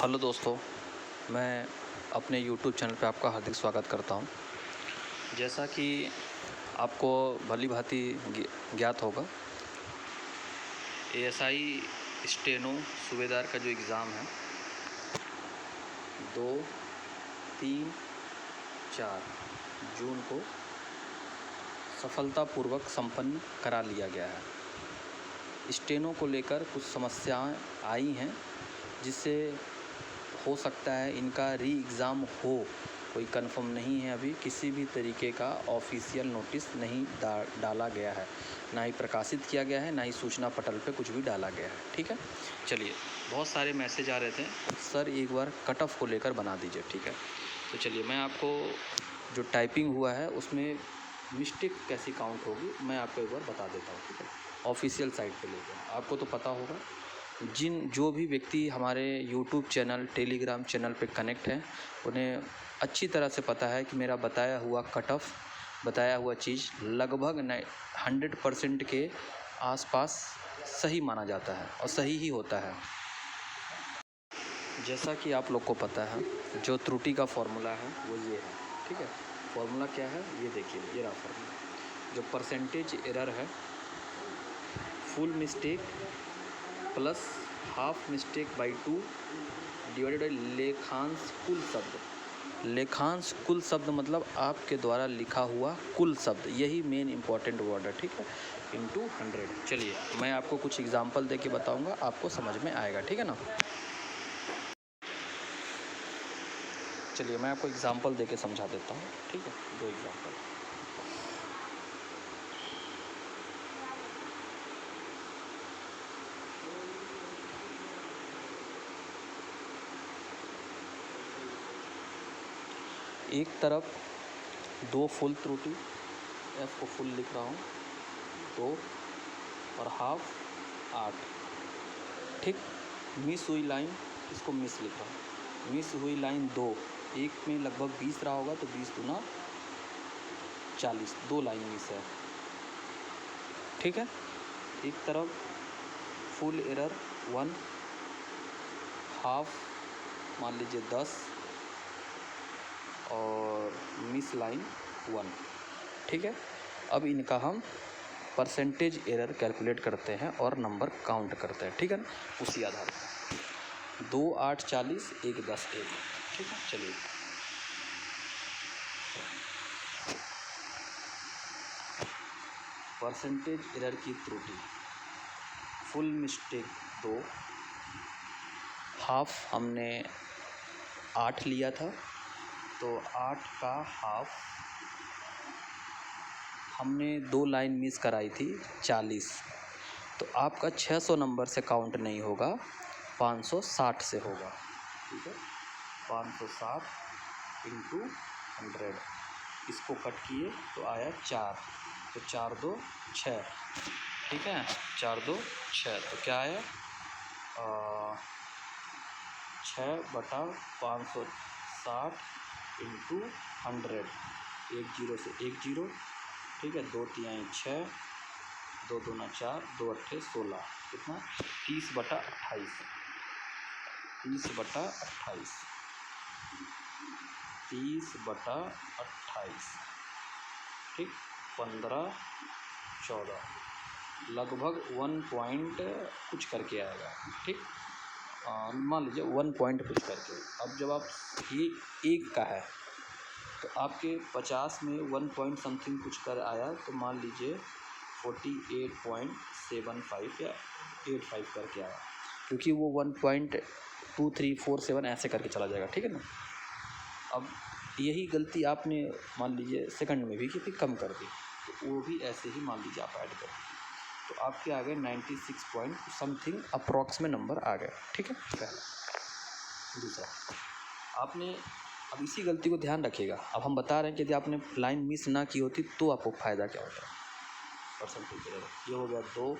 Hello दोस्तों, मैं अपने यूट्यूब चैनल पे आपका हार्दिक स्वागत करता हूं। जैसा कि आपको भली भांति ज्ञात होगा, एएसआई स्टेनो सूबेदार का जो एग्ज़ाम है 2, 3, 4 जून को सफलतापूर्वक संपन्न करा लिया गया है। स्टेनो को लेकर कुछ समस्याएं आई हैं, जिससे हो सकता है इनका री एग्ज़ाम हो, कोई कंफर्म नहीं है। अभी किसी भी तरीके का ऑफिशियल नोटिस नहीं डाला गया है, ना ही प्रकाशित किया गया है, ना ही सूचना पटल पे कुछ भी डाला गया है। ठीक है, चलिए, बहुत सारे मैसेज आ रहे थे, सर एक बार कट ऑफ को लेकर बना दीजिए। ठीक है, तो चलिए मैं आपको जो टाइपिंग हुआ है उसमें मिस्टेक कैसी काउंट होगी मैं आपको एक बार बता देता हूँ। ठीक है, ऑफिशियल साइट पे लेकर आपको तो पता होगा, जो भी व्यक्ति हमारे यूट्यूब चैनल, टेलीग्राम चैनल पे कनेक्ट हैं, उन्हें अच्छी तरह से पता है कि मेरा बताया हुआ कट ऑफ, बताया हुआ चीज़ लगभग 100% के आसपास सही माना जाता है और सही ही होता है। जैसा कि आप लोग को पता है, जो त्रुटि का फॉर्मूला है वो ये है। ठीक है, फॉर्मूला क्या है ये देखिए, ये रहा फॉर्मूला। जो परसेंटेज एरर है, full mistake plus half mistake by 2 divided by लेखांश कुल शब्द। लेखांश कुल शब्द मतलब आपके द्वारा लिखा हुआ कुल शब्द, यही मेन इंपॉर्टेंट वर्ड है। ठीक है, इंटू 100। चलिए मैं आपको कुछ एग्जांपल दे के बताऊँगा, आपको समझ में आएगा। ठीक है ना, चलिए मैं आपको एग्जांपल दे के समझा देता हूँ। ठीक है, 2 एग्जांपल। एक तरफ 2 फुल त्रुटि, एफ को फुल लिख रहा हूँ, 2 और हाफ 8। ठीक, मिस हुई लाइन, इसको मिस लिख रहा हूँ। मिस हुई लाइन 2, एक में लगभग 20 रहा होगा, तो 20 दूना 40, 2 लाइन मिस है। ठीक है, एक तरफ फुल एरर 1, हाफ मान लीजिए 10 और मिस लाइन 1। ठीक है, अब इनका हम परसेंटेज एरर कैलकुलेट करते हैं और नंबर काउंट करते हैं। ठीक है ना, उसी आधार पर 2, 8, 40, 1, 10, 1। ठीक है, चलिए परसेंटेज एरर की त्रुटि, फुल मिस्टेक 2, हाफ हमने 8 लिया था, तो 8 का हाफ हमने 2 लाइन मिस कराई थी 40, तो आपका 600 नंबर से काउंट नहीं होगा, 560 से होगा। ठीक है, 560 इंटू 100, इसको कट किए तो आया 4, तो 4 2 6। ठीक है, 4 2 6, तो क्या आया 6/560 इंटू 100। 1 0 से 1 0। ठीक है, 2 3 6, 2 दूना 4, 2 8 16, कितना 30/28। 30/28, 30/28। ठीक, 15 14, लगभग 1 पॉइंट कुछ करके आएगा। ठीक, मान लीजिए 1 पॉइंट कुछ करके। अब जब आप ये 1 का है, तो आपके 50 में 1 पॉइंट समथिंग कुछ कर आया, तो मान लीजिए 48.75 या 85 करके आया, क्योंकि वो 1.2347 ऐसे करके चला जाएगा। ठीक है ना, अब यही गलती आपने मान लीजिए सेकंड में भी की थी, कम कर दी, तो वो भी ऐसे ही मान लीजिए आप ऐड कर, तो आपके आ गए 96 पॉइंट समथिंग अप्रॉक्स में नंबर आ गया। ठीक है, पहला। दूसरा, आपने अब इसी गलती को ध्यान रखिएगा। अब हम बता रहे हैं कि यदि आपने लाइन मिस ना की होती तो आपको फ़ायदा क्या होता है। परसेंटेज एरर ये हो गया 2,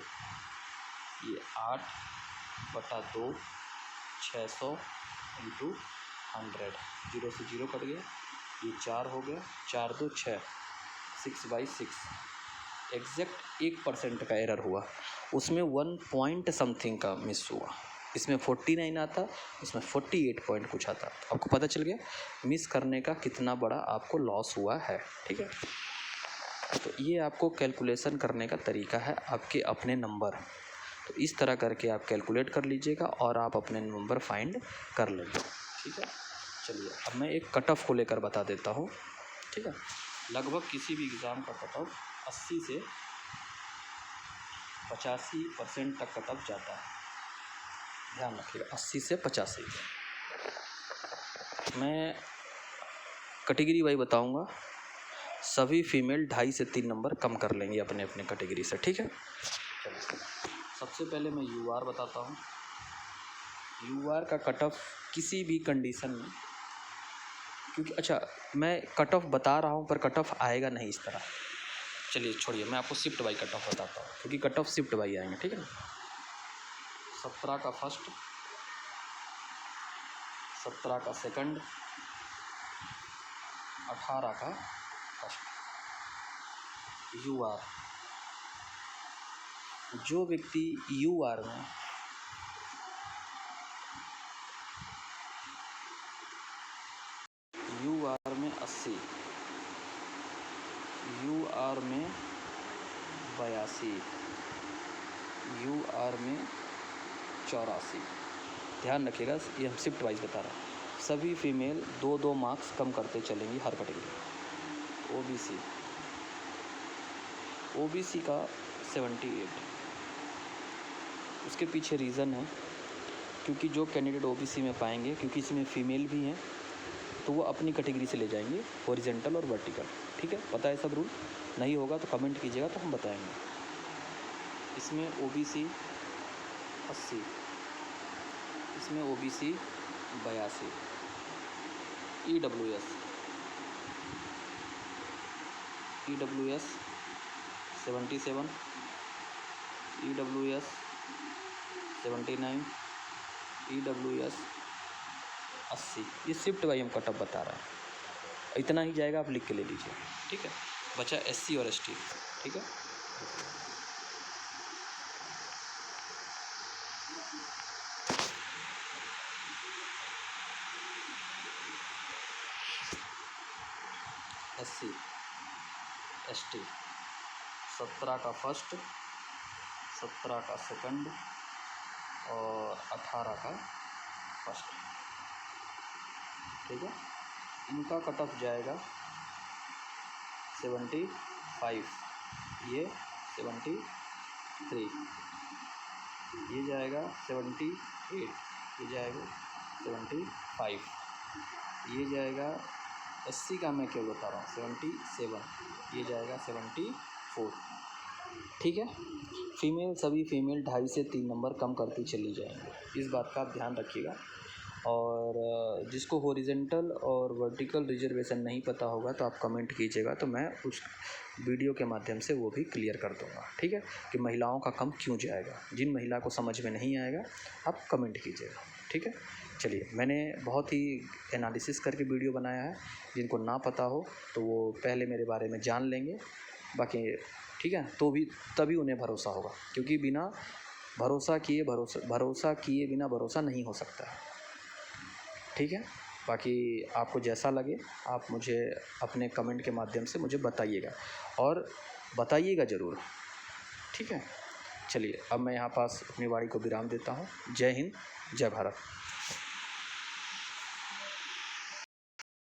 ये 8/2, 600 इंटू 100, 0 से 0 कट गया, ये 4 हो गया, 4 2 6, 6/6। एग्जैक्ट 1% का एरर हुआ, उसमें 1 पॉइंट समथिंग का मिस हुआ। इसमें 49 आता, इसमें 48 पॉइंट कुछ आता। तो आपको पता चल गया मिस करने का कितना बड़ा आपको लॉस हुआ है। ठीक है, तो ये आपको कैलकुलेशन करने का तरीका है आपके अपने नंबर। तो इस तरह करके आप कैलकुलेट कर लीजिएगा और आप अपने नंबर फाइंड कर लेंगे। ठीक है, चलिए अब मैं एक कट ऑफ को लेकर बता देता हूँ। ठीक है, लगभग किसी भी एग्ज़ाम का कट ऑफ 80 से 85% तक कट ऑफ जाता है, ध्यान रखिएगा 80 से 85। मैं कैटेगरी वाइज बताऊंगा, सभी फीमेल 2.5 से 3 नंबर कम कर लेंगी अपने अपने कैटेगरी से। ठीक है, चलिए सबसे पहले मैं यूआर बताता हूँ। यूआर का कट ऑफ किसी भी कंडीशन में, क्योंकि अच्छा मैं कट ऑफ बता रहा हूँ पर कट ऑफ आएगा नहीं इस तरह। चलिए छोड़िए, मैं आपको शिफ्ट बाई कट ऑफ बताता हूँ, क्योंकि कट ऑफ शिफ्ट बाई आएंगे। ठीक है ना, 17 का फर्स्ट, 17 का सेकंड, 18 का फर्स्ट। यूआर, जो व्यक्ति यूआर में यूआर में 80, यूआर में 82, यूआर में 84, ध्यान रखिएगा ये हम शिफ्ट वाइज बता रहे हैं। सभी फीमेल 2-2 मार्क्स कम करते चलेंगी हर कैटेगरी। ओबीसी, ओबीसी का 78। उसके पीछे रीज़न है क्योंकि जो कैंडिडेट ओबीसी में पाएंगे, क्योंकि इसमें फ़ीमेल भी हैं, तो वो अपनी कैटेगरी से ले जाएंगे हॉरिजॉन्टल और वर्टिकल। ठीक है, पता है सब रूल, नहीं होगा तो कमेंट कीजिएगा तो हम बताएंगे। इसमें ओबीसी 80, इसमें ओबीसी 82, ईडब्ल्यूएस 77, ईडब्ल्यूएस 79, ईडब्ल्यूएस 80। ये शिफ्ट वाइज हम कट ऑफ बता रहे हैं, इतना ही जाएगा, आप लिख के ले लीजिए। ठीक है, बचा एससी और एसटी। ठीक है, एससी एसटी 17 का फर्स्ट, 17 का सेकंड और 18 का फर्स्ट। ठीक है, इनका कट ऑफ जाएगा 75, ये 73, ये जाएगा 78, ये जाएगा 75, ये जाएगा 80 का मैं क्यों बता रहा हूँ 77, ये जाएगा 74। ठीक है, फीमेल सभी फीमेल 2.5 से 3 नंबर कम करती चली जाएंगी, इस बात का आप ध्यान रखिएगा। और जिसको हॉरिजॉन्टल और वर्टिकल रिजर्वेशन नहीं पता होगा तो आप कमेंट कीजिएगा, तो मैं उस वीडियो के माध्यम से वो भी क्लियर कर दूंगा। ठीक है, कि महिलाओं का कम क्यों जाएगा, जिन महिला को समझ में नहीं आएगा आप कमेंट कीजिएगा। ठीक है, चलिए मैंने बहुत ही एनालिसिस करके वीडियो बनाया है, जिनको ना पता हो तो वो पहले मेरे बारे में जान लेंगे, बाकी ठीक है, तो भी तभी उन्हें भरोसा होगा, क्योंकि बिना भरोसा किए बिना भरोसा नहीं हो सकता है। ठीक है, बाकी आपको जैसा लगे आप मुझे अपने कमेंट के माध्यम से मुझे बताइएगा, और बताइएगा ज़रूर। ठीक है, चलिए अब मैं यहाँ पास अपनी वाणी को विराम देता हूँ। जय हिंद, जय भारत।